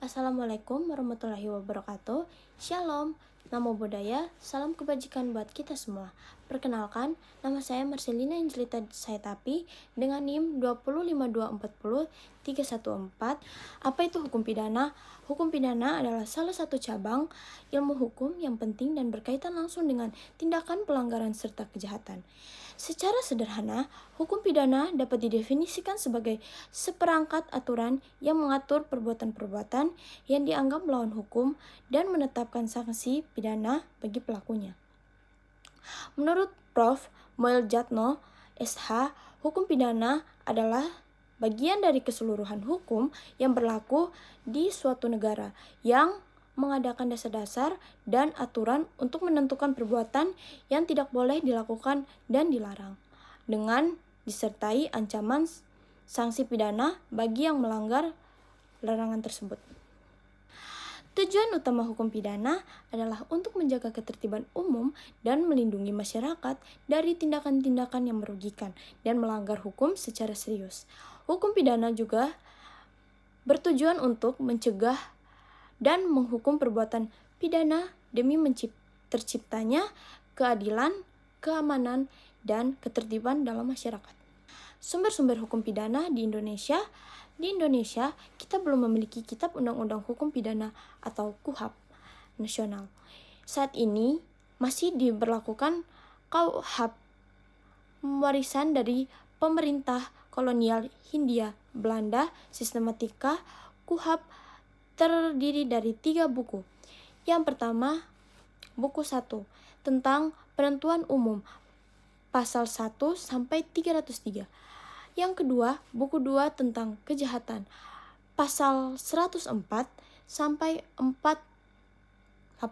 Assalamualaikum warahmatullahi wabarakatuh. Shalom, namo buddhaya, salam kebajikan buat kita semua. Perkenalkan, nama saya Marcelina Angelita Saitapi dengan NIM 205240314. Apa itu hukum pidana? Hukum pidana adalah salah satu cabang ilmu hukum yang penting dan berkaitan langsung dengan tindakan pelanggaran serta kejahatan. Secara sederhana, hukum pidana dapat didefinisikan sebagai seperangkat aturan yang mengatur perbuatan-perbuatan yang dianggap melawan hukum dan menetapkan sanksi pidana bagi pelakunya. Menurut Prof. Moeljadno, SH, hukum pidana adalah bagian dari keseluruhan hukum yang berlaku di suatu negara yang mengadakan dasar-dasar dan aturan untuk menentukan perbuatan yang tidak boleh dilakukan dan dilarang, dengan disertai ancaman sanksi pidana bagi yang melanggar larangan tersebut. Tujuan utama hukum pidana adalah untuk menjaga ketertiban umum dan melindungi masyarakat dari tindakan-tindakan yang merugikan dan melanggar hukum secara serius. Hukum pidana juga bertujuan untuk mencegah dan menghukum perbuatan pidana demi terciptanya keadilan, keamanan, dan ketertiban dalam masyarakat. Sumber-sumber hukum pidana di Indonesia. Di Indonesia, kita belum memiliki kitab undang-undang hukum pidana atau KUHP nasional. Saat ini masih diberlakukan KUHP warisan dari pemerintah kolonial Hindia Belanda. Sistematika KUHP terdiri dari 3 buku. Yang pertama, buku 1 tentang penentuan umum pasal 1 sampai 303. Yang kedua, buku 2 tentang kejahatan pasal 104 sampai 488.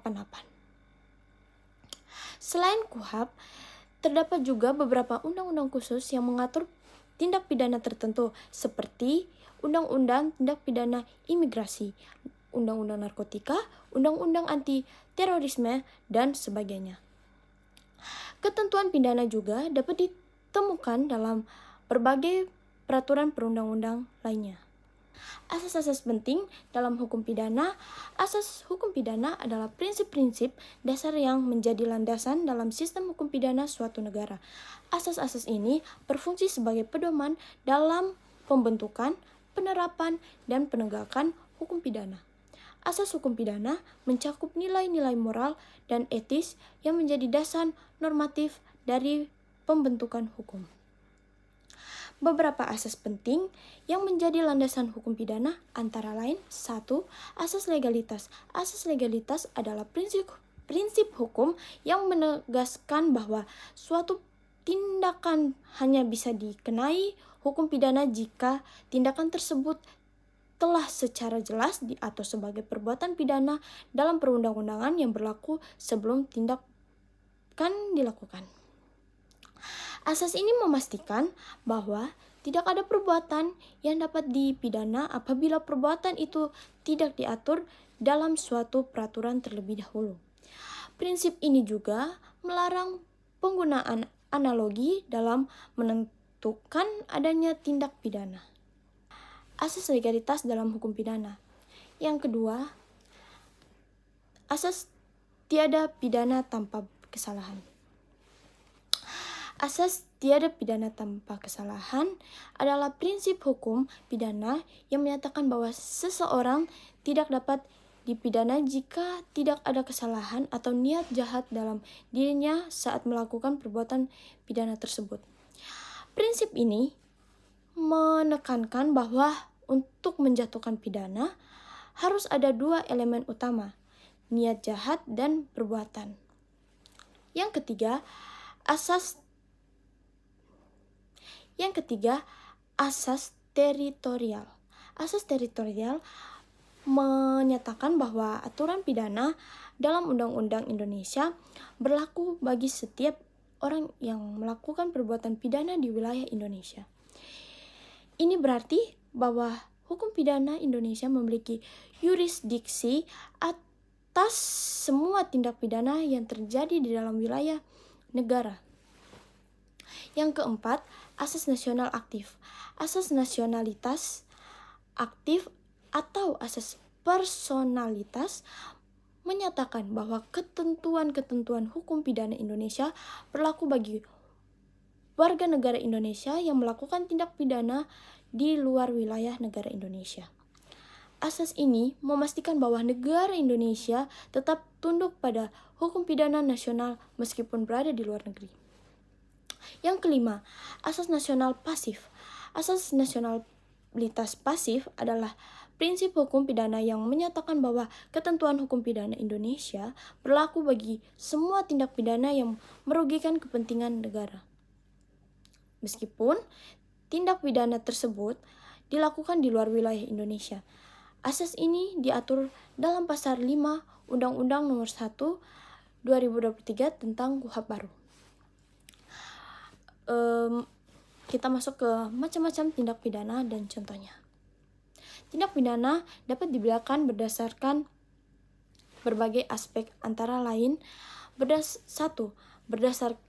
Selain KUHP, terdapat juga beberapa undang-undang khusus yang mengatur tindak pidana tertentu seperti Undang-Undang Tindak Pidana Imigrasi, Undang-Undang Narkotika, Undang-Undang Anti Terorisme, dan sebagainya. Ketentuan pidana juga dapat ditemukan dalam berbagai peraturan perundang-undang lainnya. Asas-asas penting dalam hukum pidana. Asas hukum pidana adalah prinsip-prinsip dasar yang menjadi landasan dalam sistem hukum pidana suatu negara. Asas-asas ini berfungsi sebagai pedoman dalam pembentukan, penerapan, dan penegakan hukum pidana. Asas hukum pidana mencakup nilai-nilai moral dan etis yang menjadi dasar normatif dari pembentukan hukum. Beberapa asas penting yang menjadi landasan hukum pidana antara lain: 1. Asas legalitas. Asas legalitas adalah prinsip hukum yang menegaskan bahwa suatu tindakan hanya bisa dikenai hukum pidana jika tindakan tersebut telah secara jelas diatur sebagai perbuatan pidana dalam perundang-undangan yang berlaku sebelum tindakan dilakukan. Asas ini memastikan bahwa tidak ada perbuatan yang dapat dipidana apabila perbuatan itu tidak diatur dalam suatu peraturan terlebih dahulu. Prinsip ini juga melarang penggunaan analogi dalam menentukan adanya tindak pidana. Asas legalitas dalam hukum pidana. Yang kedua, asas tiada pidana tanpa kesalahan. Asas tiada pidana tanpa kesalahan adalah prinsip hukum pidana yang menyatakan bahwa seseorang tidak dapat dipidana jika tidak ada kesalahan atau niat jahat dalam dirinya saat melakukan perbuatan pidana tersebut. Prinsip ini menekankan bahwa untuk menjatuhkan pidana harus ada 2 elemen utama, niat jahat dan perbuatan. Yang ketiga, asas teritorial. Asas teritorial menyatakan bahwa aturan pidana dalam Undang-Undang Indonesia berlaku bagi setiap orang yang melakukan perbuatan pidana di wilayah Indonesia. Ini berarti bahwa hukum pidana Indonesia memiliki yurisdiksi atas semua tindak pidana yang terjadi di dalam wilayah negara. Yang keempat, asas nasional aktif. Asas nasionalitas aktif atau asas personalitas menyatakan bahwa ketentuan-ketentuan hukum pidana Indonesia berlaku bagi warga negara Indonesia yang melakukan tindak pidana di luar wilayah negara Indonesia. Asas ini memastikan bahwa negara Indonesia tetap tunduk pada hukum pidana nasional meskipun berada di luar negeri. Yang kelima, asas nasional pasif. Asas nasionalitas pasif adalah prinsip hukum pidana yang menyatakan bahwa ketentuan hukum pidana Indonesia berlaku bagi semua tindak pidana yang merugikan kepentingan negara. Meskipun tindak pidana tersebut dilakukan di luar wilayah Indonesia. Asas ini diatur dalam pasal 5 Undang-Undang Nomor 1 2023 tentang KUHP baru. Kita masuk ke macam-macam tindak pidana dan contohnya. Tindak pidana dapat dibedakan berdasarkan berbagai aspek, antara lain berdasarkan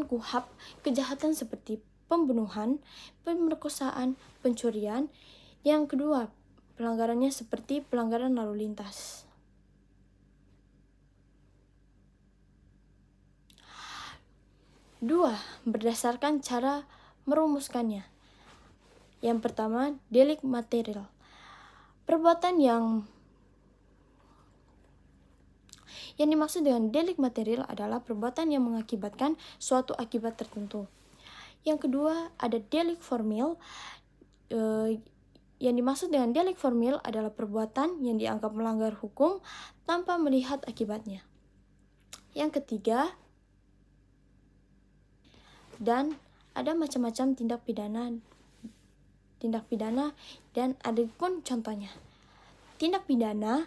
KUHP, kejahatan seperti pembunuhan, pemerkosaan, pencurian. Yang kedua, pelanggarannya seperti pelanggaran lalu lintas. Dua, berdasarkan cara merumuskannya. Yang pertama, delik material. Perbuatan yang dimaksud dengan delik material adalah perbuatan yang mengakibatkan suatu akibat tertentu. Yang kedua, ada delik formil. Yang dimaksud dengan delik formil adalah perbuatan yang dianggap melanggar hukum tanpa melihat akibatnya. Yang ketiga, dan ada macam-macam tindak pidana dan ada pun contohnya. Tindak pidana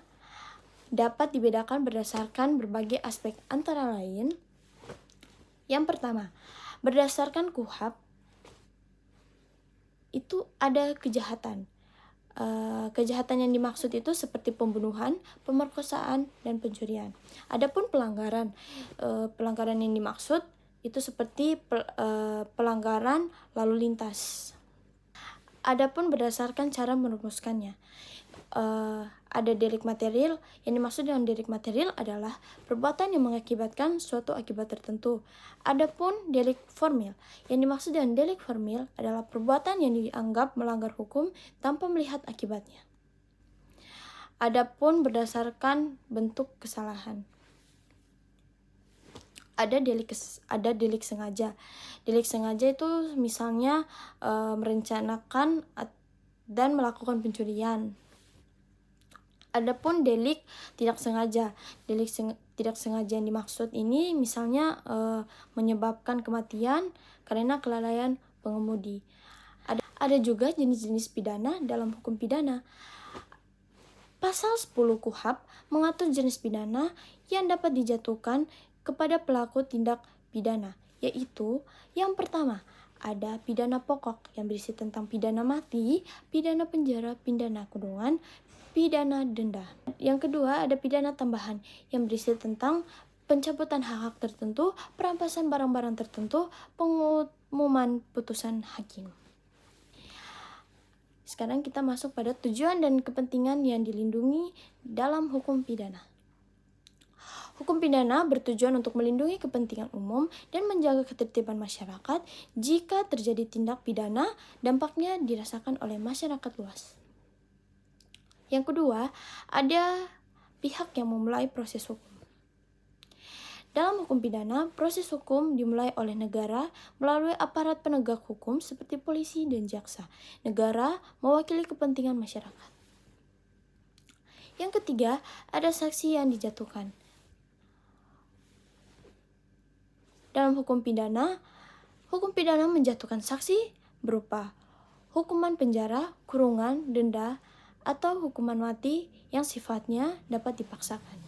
dapat dibedakan berdasarkan berbagai aspek, antara lain, yang pertama, berdasarkan KUHP itu ada kejahatan. Kejahatan yang dimaksud itu seperti pembunuhan, pemerkosaan, dan pencurian. Adapun pelanggaran yang dimaksud itu seperti pelanggaran lalu lintas. Adapun berdasarkan cara merumuskannya, ada delik material. Yang dimaksud dengan delik material adalah perbuatan yang mengakibatkan suatu akibat tertentu. Adapun delik formil, yang dimaksud dengan delik formil adalah perbuatan yang dianggap melanggar hukum tanpa melihat akibatnya. Adapun berdasarkan bentuk kesalahan, ada delik sengaja. Delik sengaja itu misalnya merencanakan dan melakukan pencurian. Adapun delik tidak sengaja. Delik tidak sengaja yang dimaksud ini misalnya menyebabkan kematian karena kelalaian pengemudi. Ada juga jenis-jenis pidana dalam hukum pidana. Pasal 10 KUHP mengatur jenis pidana yang dapat dijatuhkan kepada pelaku tindak pidana, yaitu yang pertama, ada pidana pokok yang berisi tentang pidana mati, pidana penjara, pidana kurungan, pidana denda. Yang kedua, ada pidana tambahan yang berisi tentang pencabutan hak-hak tertentu, perampasan barang-barang tertentu, pengumuman putusan hakim. Sekarang kita masuk pada tujuan dan kepentingan yang dilindungi dalam hukum pidana. Hukum pidana bertujuan untuk melindungi kepentingan umum dan menjaga ketertiban masyarakat. Jika terjadi tindak pidana, dampaknya dirasakan oleh masyarakat luas. Yang kedua, ada pihak yang memulai proses hukum. Dalam hukum pidana, proses hukum dimulai oleh negara melalui aparat penegak hukum seperti polisi dan jaksa. Negara mewakili kepentingan masyarakat. Yang ketiga, ada sanksi yang dijatuhkan. Dalam hukum pidana menjatuhkan sanksi berupa hukuman penjara, kurungan, denda, atau hukuman mati yang sifatnya dapat dipaksakan.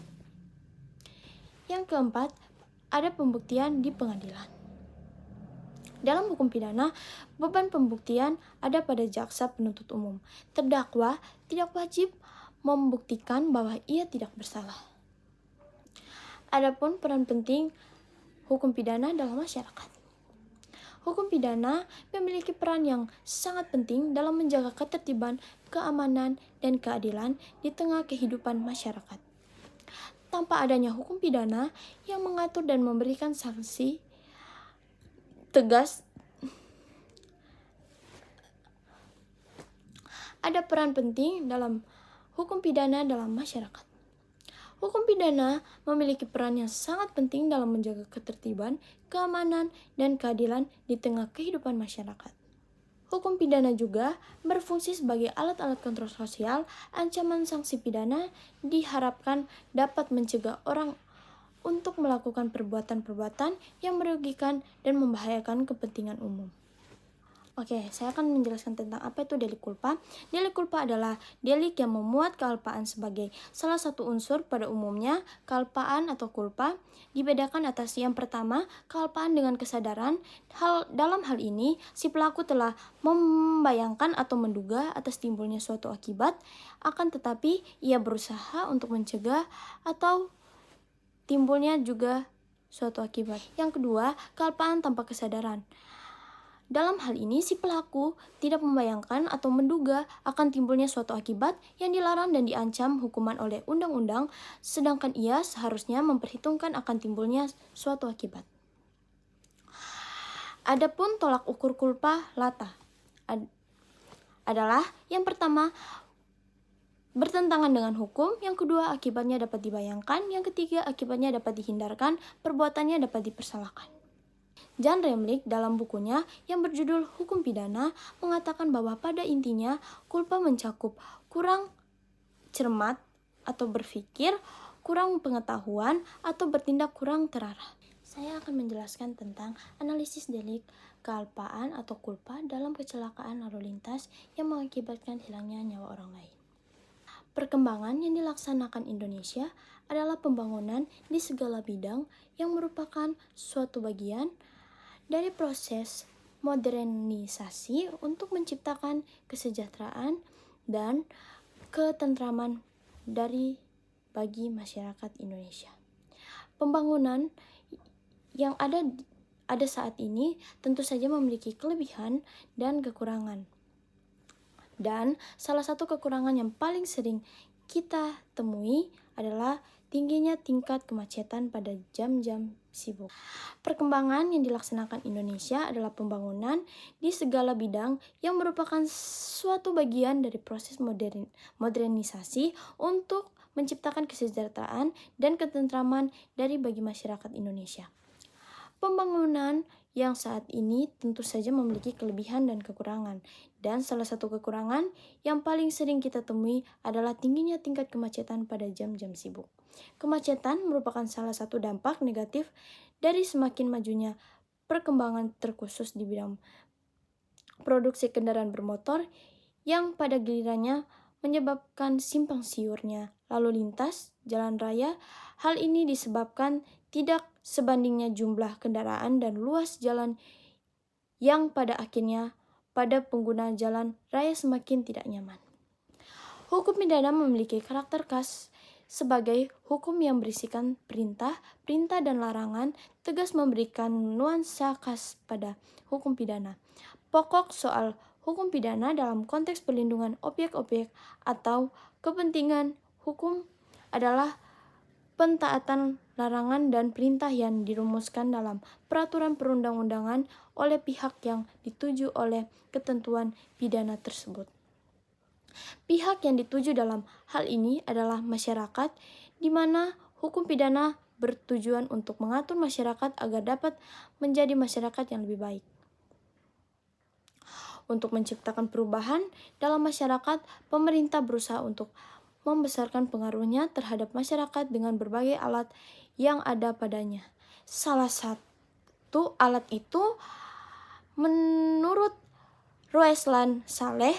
Yang keempat, ada pembuktian di pengadilan. Dalam hukum pidana, beban pembuktian ada pada jaksa penuntut umum. Terdakwa tidak wajib membuktikan bahwa ia tidak bersalah. Adapun peran penting hukum pidana dalam masyarakat. Hukum pidana memiliki peran yang sangat penting dalam menjaga ketertiban, keamanan, dan keadilan di tengah kehidupan masyarakat. Tanpa adanya hukum pidana yang mengatur dan memberikan sanksi tegas, ada peran penting dalam hukum pidana dalam masyarakat. Hukum pidana memiliki peran yang sangat penting dalam menjaga ketertiban, keamanan, dan keadilan di tengah kehidupan masyarakat. Hukum pidana juga berfungsi sebagai alat-alat kontrol sosial. Ancaman sanksi pidana diharapkan dapat mencegah orang untuk melakukan perbuatan-perbuatan yang merugikan dan membahayakan kepentingan umum. Oke, saya akan menjelaskan tentang apa itu delik culpa. Delik culpa adalah delik yang memuat kealpaan sebagai salah satu unsur. Pada umumnya, kealpaan atau culpa dibedakan atas yang pertama, kealpaan dengan kesadaran. Dalam hal ini, si pelaku telah membayangkan atau menduga atas timbulnya suatu akibat, akan tetapi ia berusaha untuk mencegah atau timbulnya juga suatu akibat. Yang kedua, kealpaan tanpa kesadaran. Dalam hal ini, si pelaku tidak membayangkan atau menduga akan timbulnya suatu akibat yang dilarang dan diancam hukuman oleh undang-undang, sedangkan ia seharusnya memperhitungkan akan timbulnya suatu akibat. Adapun tolak ukur culpa lata adalah yang pertama, bertentangan dengan hukum, yang kedua akibatnya dapat dibayangkan, yang ketiga akibatnya dapat dihindarkan, perbuatannya dapat dipersalahkan. Jan Remlich dalam bukunya yang berjudul Hukum Pidana mengatakan bahwa pada intinya culpa mencakup kurang cermat atau berpikir, kurang pengetahuan, atau bertindak kurang terarah. Saya akan menjelaskan tentang analisis delik kealpaan atau culpa dalam kecelakaan lalu lintas yang mengakibatkan hilangnya nyawa orang lain. Perkembangan yang dilaksanakan Indonesia adalah pembangunan di segala bidang yang merupakan suatu bagian dari proses modernisasi untuk menciptakan kesejahteraan dan ketentraman bagi masyarakat Indonesia. Pembangunan yang ada saat ini tentu saja memiliki kelebihan dan kekurangan. Dan salah satu kekurangan yang paling sering kita temui adalah tingginya tingkat kemacetan pada jam-jam sibuk. Perkembangan yang dilaksanakan Indonesia adalah pembangunan di segala bidang yang merupakan suatu bagian dari proses modernisasi untuk menciptakan kesejahteraan dan ketentraman bagi masyarakat Indonesia. Pembangunan yang saat ini tentu saja memiliki kelebihan dan kekurangan. Dan salah satu kekurangan yang paling sering kita temui adalah tingginya tingkat kemacetan pada jam-jam sibuk. Kemacetan merupakan salah satu dampak negatif dari semakin majunya perkembangan terkhusus di bidang produksi kendaraan bermotor yang pada gilirannya menyebabkan simpang siurnya lalu lintas jalan raya. Hal ini disebabkan tidak sebandingnya jumlah kendaraan dan luas jalan yang pada akhirnya pada pengguna jalan raya semakin tidak nyaman. Hukum pidana memiliki karakter khas sebagai hukum yang berisikan perintah dan larangan, tegas memberikan nuansa khas pada hukum pidana. Pokok soal hukum pidana dalam konteks perlindungan objek-objek atau kepentingan hukum adalah pentaatan larangan dan perintah yang dirumuskan dalam peraturan perundang-undangan oleh pihak yang dituju oleh ketentuan pidana tersebut. Pihak yang dituju dalam hal ini adalah masyarakat, di mana hukum pidana bertujuan untuk mengatur masyarakat agar dapat menjadi masyarakat yang lebih baik. Untuk menciptakan perubahan dalam masyarakat, pemerintah berusaha untuk membesarkan pengaruhnya terhadap masyarakat dengan berbagai alat yang ada padanya. Salah satu alat itu, menurut Roeslan Saleh,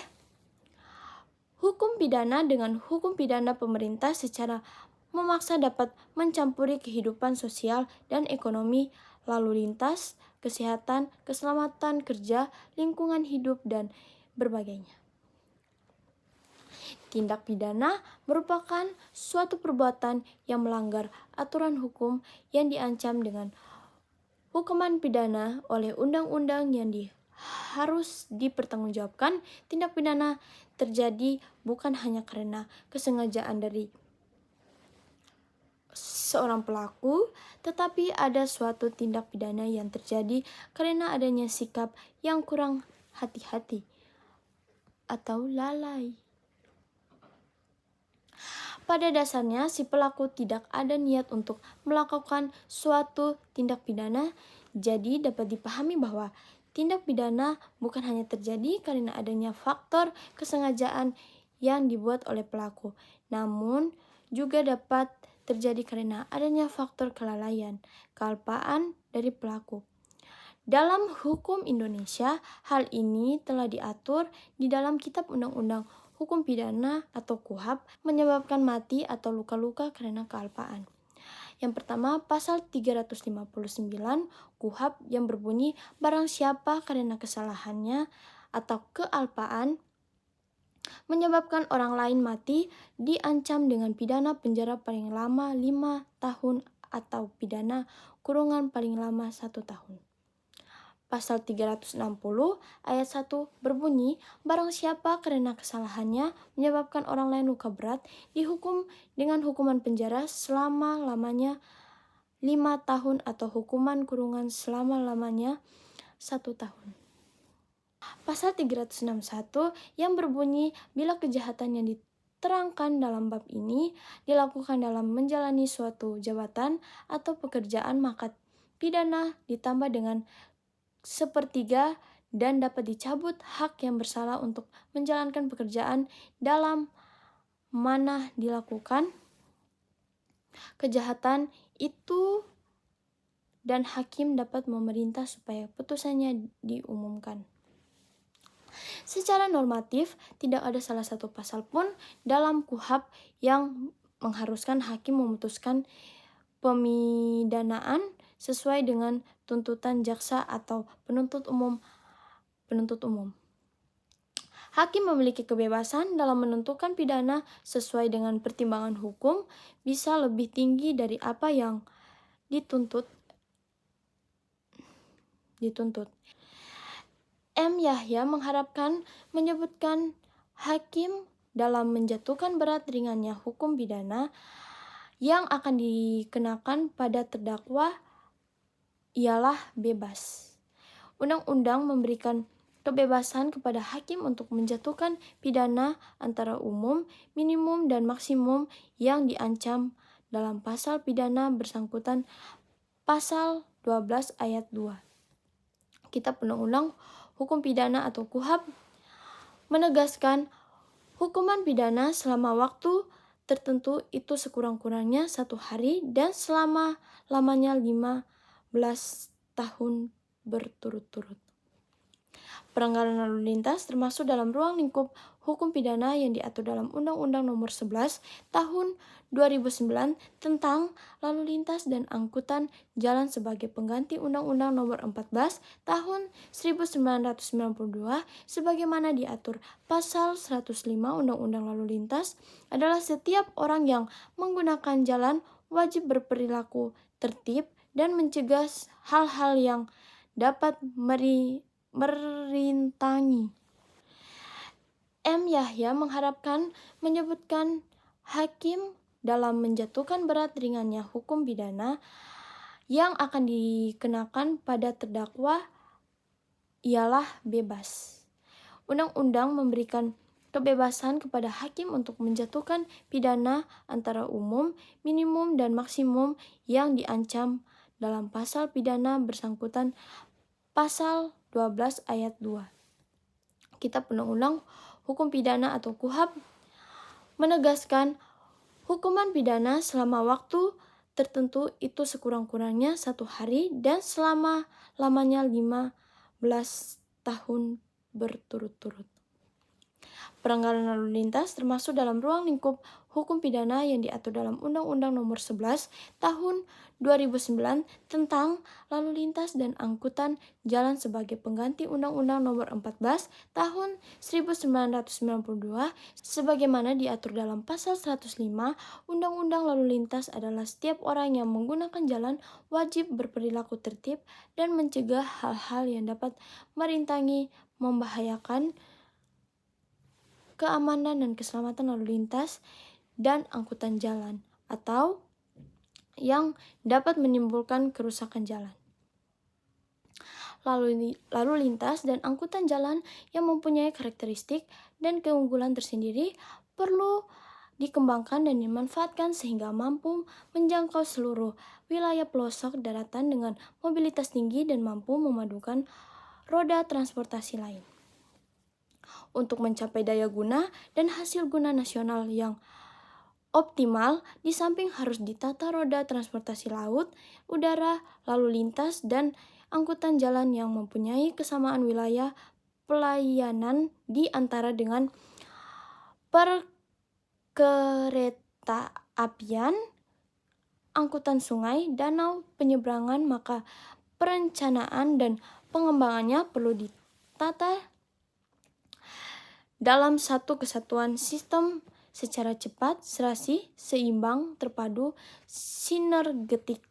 hukum pidana dengan hukum pidana pemerintah secara memaksa dapat mencampuri kehidupan sosial dan ekonomi, lalu lintas, kesehatan, keselamatan kerja, lingkungan hidup, dan berbagainya. Tindak pidana merupakan suatu perbuatan yang melanggar aturan hukum yang diancam dengan hukuman pidana oleh undang-undang yang harus dipertanggungjawabkan. Tindak pidana terjadi bukan hanya karena kesengajaan dari seorang pelaku, tetapi ada suatu tindak pidana yang terjadi karena adanya sikap yang kurang hati-hati atau lalai. Pada dasarnya, si pelaku tidak ada niat untuk melakukan suatu tindak pidana, jadi dapat dipahami bahwa tindak pidana bukan hanya terjadi karena adanya faktor kesengajaan yang dibuat oleh pelaku, namun juga dapat terjadi karena adanya faktor kelalaian, kealpaan dari pelaku. Dalam hukum Indonesia, hal ini telah diatur di dalam Kitab Undang-Undang Hukum Pidana atau KUHP, menyebabkan mati atau luka-luka karena kealpaan. Yang pertama, pasal 359 KUHP yang berbunyi, barang siapa karena kesalahannya atau kealpaan menyebabkan orang lain mati, diancam dengan pidana penjara paling lama 5 tahun atau pidana kurungan paling lama 1 tahun. Pasal 360 ayat 1 berbunyi, barang siapa karena kesalahannya menyebabkan orang lain luka berat, dihukum dengan hukuman penjara selama-lamanya 5 tahun atau hukuman kurungan selama-lamanya 1 tahun. Pasal 361 yang berbunyi, bila kejahatan yang diterangkan dalam bab ini dilakukan dalam menjalani suatu jabatan atau pekerjaan, maka pidana ditambah dengan 1/3 dan dapat dicabut hak yang bersalah untuk menjalankan pekerjaan dalam mana dilakukan kejahatan itu, dan hakim dapat memerintah supaya putusannya diumumkan. Secara normatif, tidak ada salah satu pasal pun dalam KUHP yang mengharuskan hakim memutuskan pemidanaan sesuai dengan tuntutan jaksa atau penuntut umum. Hakim memiliki kebebasan dalam menentukan pidana sesuai dengan pertimbangan hukum, bisa lebih tinggi dari apa yang dituntut. M. Yahya menyebutkan hakim dalam menjatuhkan berat ringannya hukum pidana yang akan dikenakan pada terdakwa ialah bebas. Undang-undang memberikan kebebasan kepada hakim untuk menjatuhkan pidana antara umum, minimum, dan maksimum yang diancam dalam pasal pidana bersangkutan, pasal 12 ayat 2. Kitab Undang-Undang Hukum Pidana atau KUHP menegaskan hukuman pidana selama waktu tertentu itu sekurang-kurangnya 1 hari dan selama-lamanya 15 tahun berturut-turut. Pelanggaran lalu lintas termasuk dalam ruang lingkup hukum pidana yang diatur dalam Undang-Undang Nomor 11 Tahun 2009 tentang lalu lintas dan angkutan jalan sebagai pengganti Undang-Undang Nomor 14 Tahun 1992 sebagaimana diatur pasal 105 Undang-Undang Lalu Lintas adalah setiap orang yang menggunakan jalan wajib berperilaku tertib dan mencegah hal-hal yang dapat merintangi. M. Yahya menyebutkan hakim dalam menjatuhkan berat ringannya hukum pidana yang akan dikenakan pada terdakwa ialah bebas. Undang-undang memberikan kebebasan kepada hakim untuk menjatuhkan pidana antara umum, minimum, dan maksimum yang diancam dalam pasal pidana bersangkutan, pasal 12 ayat 2. Kitab Undang-Undang Hukum Pidana atau KUHP menegaskan hukuman pidana selama waktu tertentu itu sekurang-kurangnya 1 hari dan selama-lamanya 15 tahun berturut-turut. pelanggaran lalu lintas termasuk dalam ruang lingkup hukum pidana yang diatur dalam Undang-Undang Nomor 11 Tahun 2009 tentang lalu lintas dan angkutan jalan sebagai pengganti Undang-Undang Nomor 14 Tahun 1992 sebagaimana diatur dalam pasal 105 Undang-Undang Lalu Lintas adalah setiap orang yang menggunakan jalan wajib berperilaku tertib dan mencegah hal-hal yang dapat merintangi, membahayakan keamanan dan keselamatan lalu lintas dan angkutan jalan atau yang dapat menimbulkan kerusakan jalan. Lalu lintas dan angkutan jalan yang mempunyai karakteristik dan keunggulan tersendiri perlu dikembangkan dan dimanfaatkan sehingga mampu menjangkau seluruh wilayah pelosok daratan dengan mobilitas tinggi dan mampu memadukan roda transportasi lain. Untuk mencapai daya guna dan hasil guna nasional yang optimal, di samping harus ditata roda transportasi laut, udara, lalu lintas, dan angkutan jalan yang mempunyai kesamaan wilayah pelayanan di antara dengan perkeretaapian, angkutan sungai, danau, penyeberangan, maka perencanaan dan pengembangannya perlu ditata dalam satu kesatuan sistem secara cepat, serasi, seimbang, terpadu, sinergetik